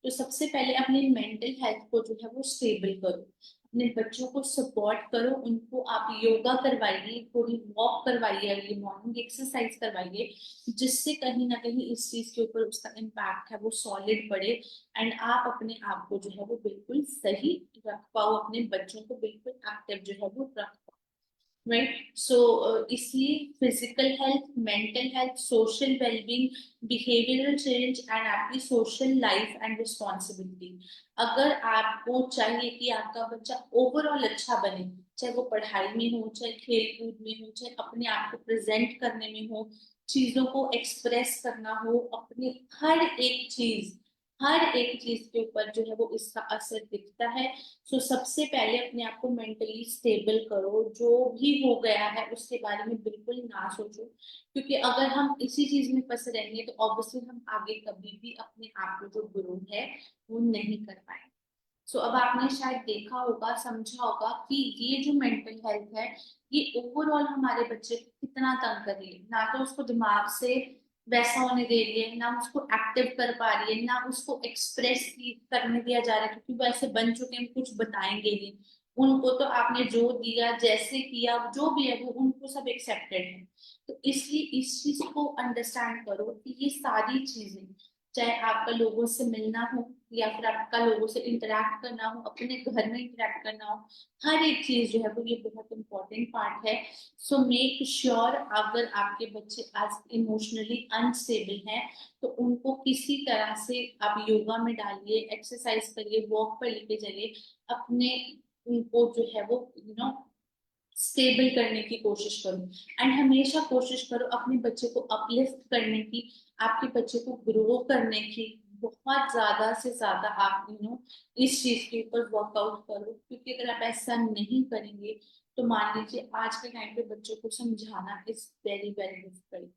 तो सबसे पहले अपनी मेंटल हेल्थ को जो है वो स्टेबल करो, अपने बच्चों को सपोर्ट करो, उनको आप योगा करवाइए, थोड़ी वॉक करवाइए, अर्ली मॉर्निंग एक्सरसाइज करवाइए, जिससे कहीं ना कहीं इस चीज के ऊपर उसका इम्पैक्ट है वो सॉलिड पड़े एंड आप अपने आप को जो है वो बिल्कुल सही रख पाओ, अपने बच्चों को बिल्कुल एक्टिव जो है वो रख पाओ। राइट। सो इसलिए physical health, mental health, social wellbeing, behavioural change and आपकी सोशल लाइफ एंड रिस्पॉन्सिबिलिटी, अगर आपको चाहिए कि आपका बच्चा ओवरऑल अच्छा बने, चाहे वो पढ़ाई में हो, चाहे खेल कूद में हो, चाहे अपने आप को प्रेजेंट करने में हो, चीजों को एक्सप्रेस करना हो, अपनी हर एक चीज के ऊपर जो है वो इसका असर दिखता है। सो सबसे पहले अपने आप को मेंटली स्टेबल करो, जो भी हो गया है उसके बारे में बिल्कुल ना सोचो, क्योंकि अगर हम इसी चीज में फंसे रहेंगे तो ऑब्वियसली हम आगे कभी भी अपने आप को जो ग्रो है वो नहीं कर पाएंगे। सो अब आपने शायद देखा होगा, समझा होगा कि ये जो मेंटल हेल्थ है ये ओवरऑल हमारे बच्चे को कितना तंग कर रही है। ना तो उसको दिमाग से वैसा होने दे रही है, ना उसको एक्टिव कर पा रही है, ना उसको एक्सप्रेस करने दिया जा रहा है, क्योंकि वो ऐसे बन चुके हैं कुछ बताएंगे नहीं। उनको तो आपने जो दिया, जैसे किया, जो भी है वो उनको सब एक्सेप्टेड है। तो इसलिए इस चीज को अंडरस्टैंड करो कि ये सारी चीजें, चाहे आपका लोगों से मिलना हो या फिर आपका लोगों से इंटरेक्ट करना हो, अपने घर में इंटरेक्ट करना हो, हर एक चीज जो है वो ये बहुत इंपॉर्टेंट पार्ट है। सो मेक श्योर अगर आपके बच्चे आज इमोशनली अनस्टेबल हैं तो उनको किसी तरह से आप योगा में डालिए, एक्सरसाइज करिए, वॉक पर लेके जाइए, अपने उनको जो है वो स्टेबल करने की कोशिश करो एंड हमेशा कोशिश करो अपने बच्चे को अपलिफ्ट करने की, आपके बच्चे को ग्रो करने की। बहुत ज्यादा से ज्यादा आप इस चीज के ऊपर वर्कआउट करो, क्योंकि अगर आप ऐसा नहीं करेंगे तो मान लीजिए आज के टाइम पे बच्चों को समझाना इज वेरी वेरी डिफिकल्ट।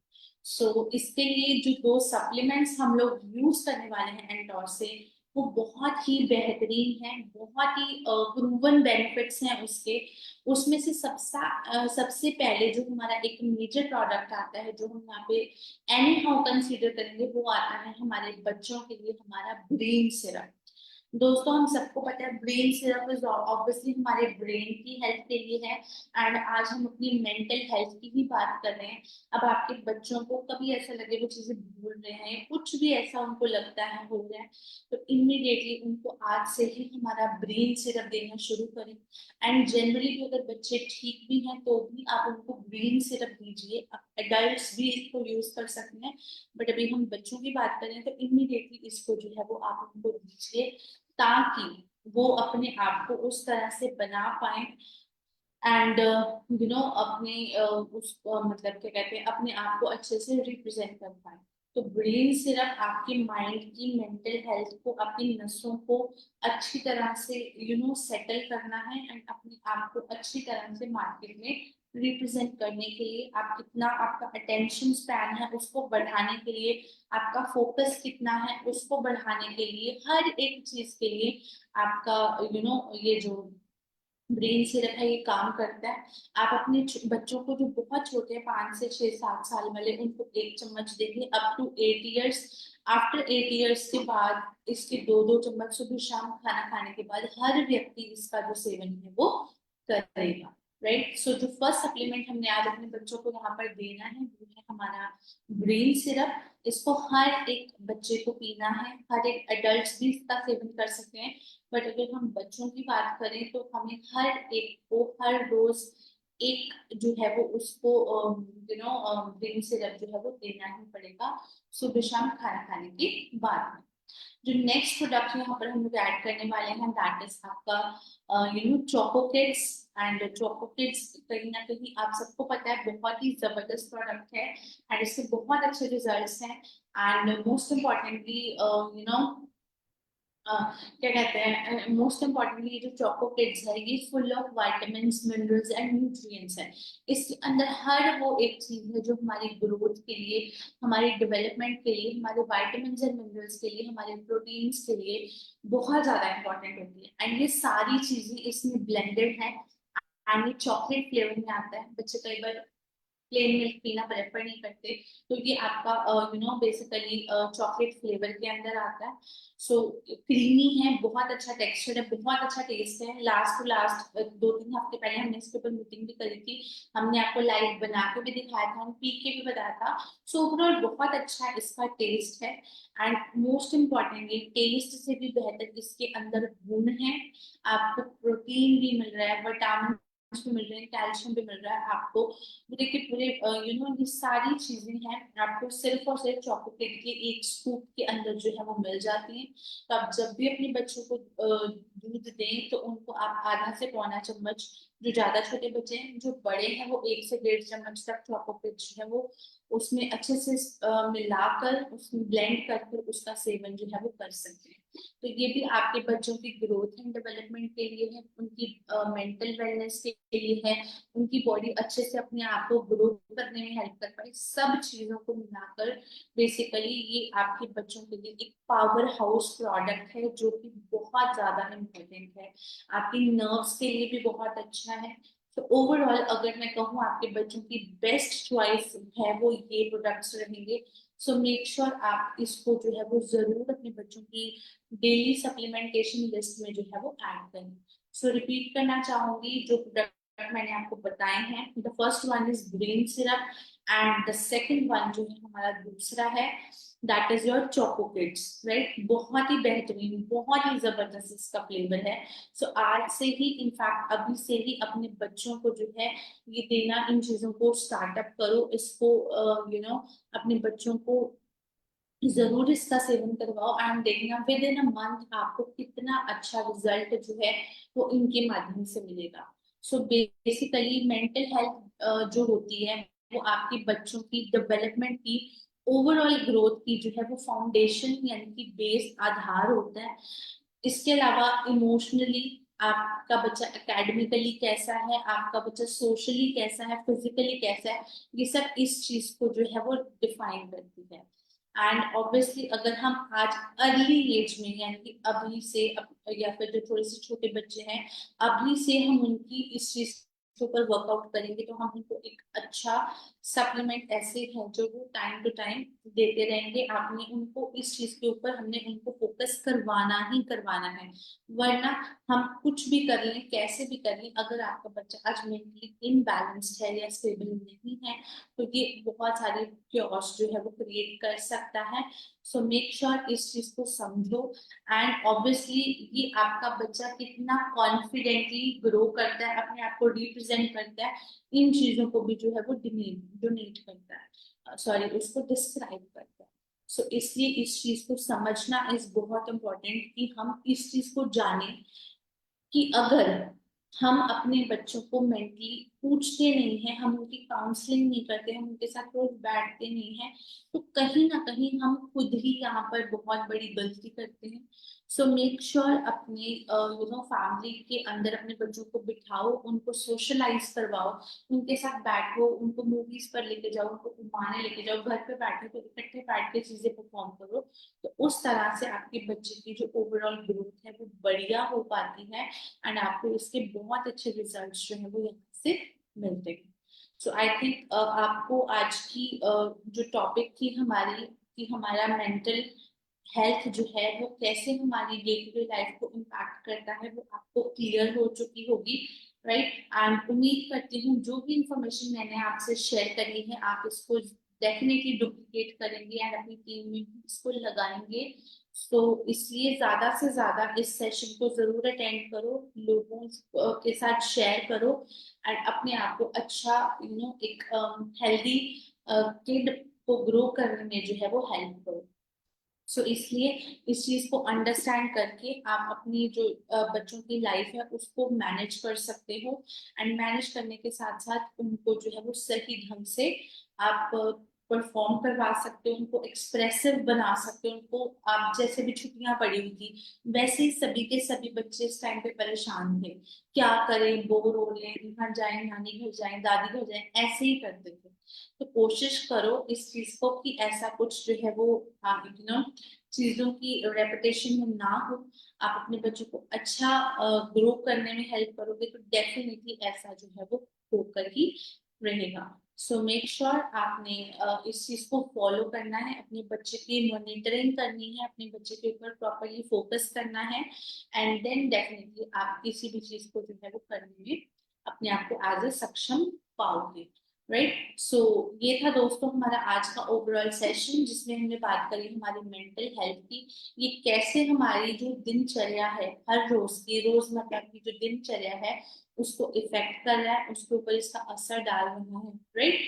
सो इसके लिए जो दो सप्लीमेंट्स हम लोग यूज करने वाले हैं एंटोर से, वो बहुत ही बेहतरीन है, बहुत ही प्रूवन बेनिफिट्स हैं उसके। उसमें से सबसे पहले जो हमारा एक मेजर प्रोडक्ट आता है जो हम यहाँ पे एनी हाउ कंसीडर करेंगे, वो आता है हमारे बच्चों के लिए हमारा ब्रेन सिरप। दोस्तों हम सबको पता है ब्रेन सिरप इज ऑब्वियसली हमारे ब्रेन की हेल्थ के लिए है एंड आज हम अपनी मेंटल हेल्थ की ही बात कर रहे हैं। अब आपके बच्चों को कभी ऐसा लगे वो चीजें भूल रहे हैं, कुछ भी ऐसा उनको लगता है हो रहा है, तो इमीडिएटली उनको आज से ही हमारा ब्रेन सिरप देना शुरू करें। एंड जनरली भी अगर बच्चे ठीक भी हैं तो भी आप उनको ग्रीन सिरप दीजिए, एडल्ट्स भी इसको यूज कर सकते हैं, बट अभी हम बच्चों की बात करें तो इमीडिएटली इसको जो है वो आप उनको दीजिए, ताकि वो अपने आप को उस तरह से बना पाए एंड अपने मतलब क्या कहते हैं, अपने आप को अच्छे से रिप्रेजेंट कर पाए। तो ब्रेन सिरप आपकी माइंड की मेंटल हेल्थ को, आपकी नसों को अच्छी तरह से सेटल करना है एंड अपने आप को अच्छी तरह से मार्केट में रिप्रेजेंट करने के लिए, आप कितना आपका अटेंशन स्पैन है उसको बढ़ाने के लिए, आपका फोकस कितना है उसको बढ़ाने के लिए, हर एक चीज के लिए आपका ये जो ब्रेन सिरप है, ये काम करता है। आप अपने बच्चों को जो बहुत छोटे हैं, 5 से 6 7 साल वाले, उनको 1 चम्मच देंगे up to 8 years. After 8 years के बाद इसके 2-2 चम्मच सुबह शाम खाना खाने के बाद हर व्यक्ति इसका जो सेवन है वो करेगा। राइट, सो जो फर्स्ट सप्लीमेंट हमने आज अपने बच्चों को यहाँ पर देना है वो है हमारा ब्रेन सिरप। इसको हर एक बच्चे को पीना है, हर एक एडल्ट भी इसका सेवन कर सकते हैं, बट अगर हम बच्चों की बात करें तो हमें हर एक को हर रोज एक जो है वो उसको ब्रेन सिरप जो है वो देना ही पड़ेगा सुबह शाम खाना खाने के बाद में। जो नेक्स्ट प्रोडक्ट यहाँ पर हम लोग ऐड करने वाले हैं दैट इज आपका choco kids. And choco kids कहीं ना कहीं आप सबको पता है बहुत ही जबरदस्त प्रोडक्ट है एंड इससे बहुत अच्छे रिजल्ट्स हैं। एंड मोस्ट इम्पॉर्टेंटली क्या कहते हैं, मोस्ट इम्पॉर्टेंटली जो चोको किड्स है ये full of vitamins minerals and nutrients है। इसके अंदर हर वो एक चीज है जो हमारी ग्रोथ के लिए, हमारी डेवलपमेंट के लिए, हमारे विटामिन्स एंड मिनरल्स के लिए, हमारे प्रोटीन्स के लिए बहुत ज्यादा इंपॉर्टेंट होती है। एंड ये सारी चीजें इसमें ब्लेंडेड है एंड ये चॉकलेट फ्लेवर में आता है। बच्चे कई बार प्लेन मिल्क पीना प्रेफर नहीं करते, तो ये आपका बेसिकली चॉकलेट फ्लेवर के अंदर आता है। सो क्रीमी है, बहुत अच्छा टेक्सचर है, बहुत अच्छा टेस्ट है। लास्ट टू लास्ट 2-3 हफ्ते पहले हमने इसके ऊपर मीटिंग भी करी थी, हमने आपको लाइव बना के भी दिखाया था, हम पी के भी बताया था। सो ओवरऑल बहुत अच्छा इसका टेस्ट है एंड मोस्ट इम्पॉर्टेंटली टेस्ट से भी बेहतर इसके अंदर गुण है। आपको प्रोटीन भी मिल रहा है, विटामिन भी मिल रहे हैं, कैल्शियम भी मिल रहा है आपको। पूरे के पूरे ये सारी चीजें हैं आपको सिर्फ और सिर्फ चॉकलेट के एक स्कूप के अंदर जो है वो मिल जाती हैं। तो आप जब भी अपने बच्चों को दूध दें तो उनको आप आधा से पौना चम्मच, जो ज्यादा छोटे बच्चे हैं, जो बड़े हैं वो 1 से 1.5 चम्मच तक चॉकलेट जो है वो उसमें अच्छे से मिलाकर उसमें ब्लेंड कर उसका सेवन जो है वो कर सकते हैं। तो ये भी आपके बच्चों की ग्रोथ एंड डेवलपमेंट के लिए है, उनकी मेंटल वेलनेस के लिए है, उनकी बॉडी अच्छे से अपने आप को ग्रो करने में हेल्प कर पाए। सब चीजों को मिलाकर बेसिकली ये आपके बच्चों के लिए एक पावर हाउस प्रोडक्ट है जो कि बहुत ज्यादा इम्पोर्टेंट है, आपके नर्व्स के लिए भी बहुत अच्छा है। तो ओवरऑल अगर मैं कहूँ आपके बच्चों की बेस्ट चॉइस है वो ये प्रोडक्ट्स रहेंगे। सो मेक श्योर आप इसको जो है वो जरूर अपने बच्चों की डेली सप्लीमेंटेशन लिस्ट में जो है वो ऐड करें। सो रिपीट करना चाहूंगी जो प्रोडक्ट मैंने आपको बताए हैं। The first one is brain syrup and the second one जो है हमारा दूसरा है that is your choco kids. Right, बहुत ही बेहतरीन, बहुत ही जबरदस्त इसका फ्लेवर है। सो आज से ही इनफैक्ट अभी से ही अपने बच्चों को जो है ये देना, इन चीजों को स्टार्टअप करो, इसको अपने बच्चों को जरूर इसका सेवन करवाओ एंड देखना विद इन अ मंथ आपको कितना अच्छा रिजल्ट जो है वो इनके माध्यम से मिलेगा। सो बेसिकली मेंटल हेल्थ जो होती है वो आपके बच्चों की डेवलपमेंट की, ओवरऑल ग्रोथ की जो है वो फाउंडेशन यानी कि बेस आधार होता है। इसके अलावा इमोशनली आपका बच्चा एकेडमिकली कैसा है, आपका बच्चा सोशली कैसा है, फिजिकली कैसा है, ये सब इस चीज को जो है वो डिफाइन करती है। एंड ऑब्वियसली अगर हम आज अर्ली एज में यानी कि अभी से या फिर जो थोड़े से छोटे बच्चे हैं अभी से हम उनकी इस चीज के ऊपर वर्कआउट करेंगे तो हम उनको एक अच्छा सप्लीमेंट ऐसे है जो वो टाइम टू टाइम देते रहेंगे। आपने उनको इस चीज के ऊपर, हमने उनको फोकस करवाना ही करवाना है, वरना हम कुछ भी कर लें कैसे भी कर लें, अगर आपका बच्चा आज मेंटली इनबैलेंस्ड है या स्टेबल नहीं है तो ये बहुत सारे क्योस जो है वो क्रिएट कर सकता है। सो मेक श्योर इस चीज को समझो एंड ऑब्वियसली ये आपका बच्चा कितना कॉन्फिडेंटली ग्रो करता है, अपने आप को रिप्रेजेंट करता है, इन चीजों को भी जो है वो डोनेट करता है, सॉरी उसको डिस्क्राइब करता है। सो इसलिए इस चीज को समझना इज बहुत इम्पोर्टेंट कि हम इस चीज को जाने कि अगर हम अपने बच्चों को मेंटली पूछते नहीं हैं, हम उनकी काउंसलिंग नहीं करते, हम उनके साथ रोज बैठते नहीं हैं, तो कहीं ना कहीं हम खुद ही यहाँ पर बहुत बड़ी गलती करते हैं। सो मेक श्योर अपने फैमिली के अंदर अपने बच्चों को बिठाओ, उनको सोशलाइज करवाओ, उनके साथ बैठो, उनको मूवीज पर लेके जाओ, उनको घुमाने लेके जाओ, घर पे बैठे तो इकट्ठे बैठ के चीजें परफॉर्म करो। तो उस तरह से आपके बच्चे की जो ओवरऑल ग्रोथ है वो बढ़िया हो पाती है, एंड आपको इसके बहुत अच्छे रिजल्ट्स जो है वो यहाँ से मिलते हैं। सो आई थिंक आपको आज की जो टॉपिक थी हमारी, कि हमारा मेंटल हेल्थ जो है वो कैसे हमारी डे टू डे लाइफ को इम्पैक्ट करता है, वो आपको क्लियर हो चुकी होगी, राइट। एंड उम्मीद करती हूँ जो भी इंफॉर्मेशन मैंने आपसे शेयर करी है आप इसको डेफिनेटली डुप्लीकेट करेंगे एंड अपनी टीम में भी इसको लगाएंगे। तो इसलिए ज्यादा से ज्यादा इस सेशन को जरूर अटेंड करो, लोगों के साथ शेयर करो, एंड अपने आप को अच्छा एक हेल्दी किड को ग्रो करने में जो है वो हेल्प करो। सो इसलिए इस चीज को अंडरस्टैंड करके आप अपनी जो बच्चों की लाइफ है उसको मैनेज कर सकते हो, एंड मैनेज करने के साथ साथ उनको जो है वो सही ढंग से आप परफॉर्म करवा सकते हो, उनको एक्सप्रेसिव बना सकते हो। उनको आप जैसे भी छुट्टियां पड़ी हुई थी वैसे ही सभी के सभी बच्चे इस टाइम पे परेशान थे, क्या करें, बोर हो रहे हैं, यहाँ जाएं, नानी घर जाएं, दादी घर जाएं, ऐसे ही करते थे। तो कोशिश करो इस चीज को कि ऐसा कुछ जो है वो चीजों की रेपिटेशन में ना हो। आप अपने बच्चों को अच्छा ग्रो करने में हेल्प करोगे तो डेफिनेटली ऐसा जो है वो होकर ही रहेगा। सो मेक श्योर आपने इस चीज को फॉलो करना है, अपने बच्चे की मॉनिटरिंग करनी है, अपने बच्चे के ऊपर प्रॉपरली फोकस करना है, एंड देन डेफिनेटली आप किसी भी चीज को जो है वो करने में अपने आप को एज ए सक्षम पाओगे, राइट। सो ये था दोस्तों हमारा आज का ओवरऑल सेशन, जिसमें हमने बात करी हमारी मेंटल हेल्थ की, ये कैसे हमारी जो दिनचर्या है, हर रोज की रोजमर्रा की जो दिनचर्या है उसको इफेक्ट कर रहा है, उसके ऊपर इसका असर डाल रहा है, राइट।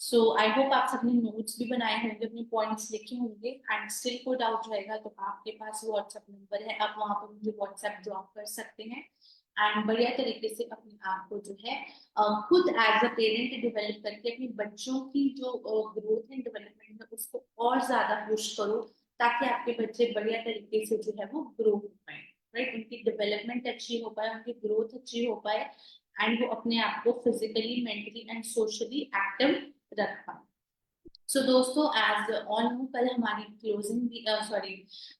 सो आई होप आप सबने नोट्स भी बनाए होंगे, अपने पॉइंट्स लिखे होंगे, एंड स्टिल कोई डाउट रहेगा तो आपके पास व्हाट्सएप नंबर है, आप वहां पर मुझे व्हाट्सएप ड्रॉप कर सकते हैं, एंड बढ़िया तरीके से अपने आप को जो है खुद एज अ पेरेंट डेवलप करके अपने बच्चों की जो ग्रोथ एंड डेवलपमेंट है उसको और ज्यादा पुश करो, ताकि आपके बच्चे बढ़िया तरीके से जो है वो ग्रो हो पाए, राइट, उनकी डेवलपमेंट अच्छी हो पाए, उनकी ग्रोथ अच्छी हो पाए, एंड वो अपने आप को physically, mentally and socially active रख पाए। सो दोस्तों एज ऑल नो कल हमारी क्लोजिंग भी सॉरी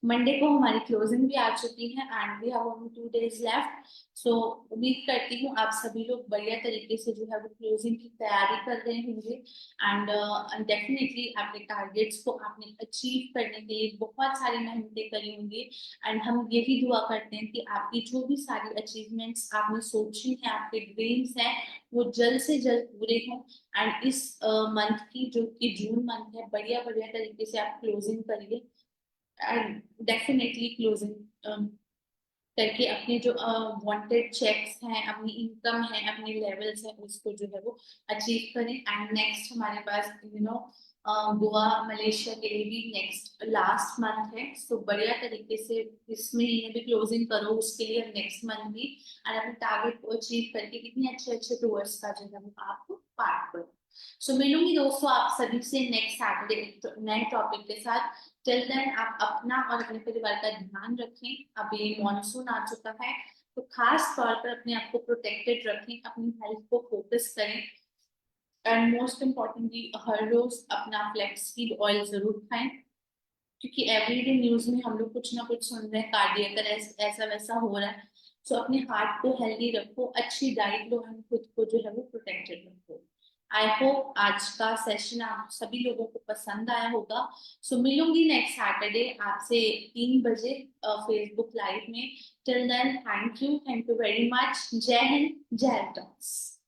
मंडे को हमारी क्लोजिंग भी आ चुकी है, and we have only 2 days left. सो उम्मीद करती हूँ आप सभी लोग बढ़िया तरीके से जो है वो क्लोजिंग की तैयारी कर रहे होंगे, एंड डेफिनेटली अपने टारगेट्स को आपने अचीव करने के लिए बहुत सारी मेहनतें करी होंगी, एंड हम यही दुआ करते हैं कि आपकी जो भी सारी अचीवमेंट्स आपने सोची हैं, आपके ड्रीम्स हैं, वो जल्द से जल्द पूरे हों, एंड इस मंथ की जो कि जून मंथ है बढ़िया बढ़िया तरीके से आप क्लोजिंग करिए, एंड डेफिनेटली क्लोजिंग करके अपने जो वांटेड चेक्स हैं, अपनी इनकम है, अपने लेवल्स हैं, उसको जो है वो अचीव करें। एंड नेक्स्ट हमारे पास गोवा मलेशिया के लिए भी नेक्स्ट लास्ट मंथ है, सो बढ़िया तरीके से इस महीने भी क्लोजिंग करो, उसके लिए नेक्स्ट मंथ भी, और अपने टारगेट को अचीव करके कितने अच्छे अच्छे टूर्स का जो है वो आप पार्ट करो। सो मिलूंगी दोस्तों आप सभी से नेक्स्ट सैटरडे एक नए टॉपिक के साथ। टिल देन आप अपना और अपने परिवार का ध्यान रखें, अब ये मॉनसून आ चुका है तो खास तौर पर अपने आप को प्रोटेक्टेड रखें, अपनी हेल्थ को फोकस करें, एंड मोस्ट इम्पोर्टेंटली हर रोज अपना फ्लैक्स सीड ऑयल जरूर खाएं, क्योंकि एवरीडे न्यूज में हम लोग कुछ ना कुछ सुन रहे हैं, कार्डियक अरेस्ट ऐसा वैसा हो रहा है। सो अपने हार्ट को हेल्दी रखो, अच्छी डाइट लो, एंड खुद को जो है वो प्रोटेक्टेड रखो। आई होप आज का सेशन आप सभी लोगों को पसंद आया होगा। सो मिलूंगी नेक्स्ट सैटरडे आपसे 3 बजे फेसबुक लाइव में। Till then thank you very much. जय हिंद, जय विकास।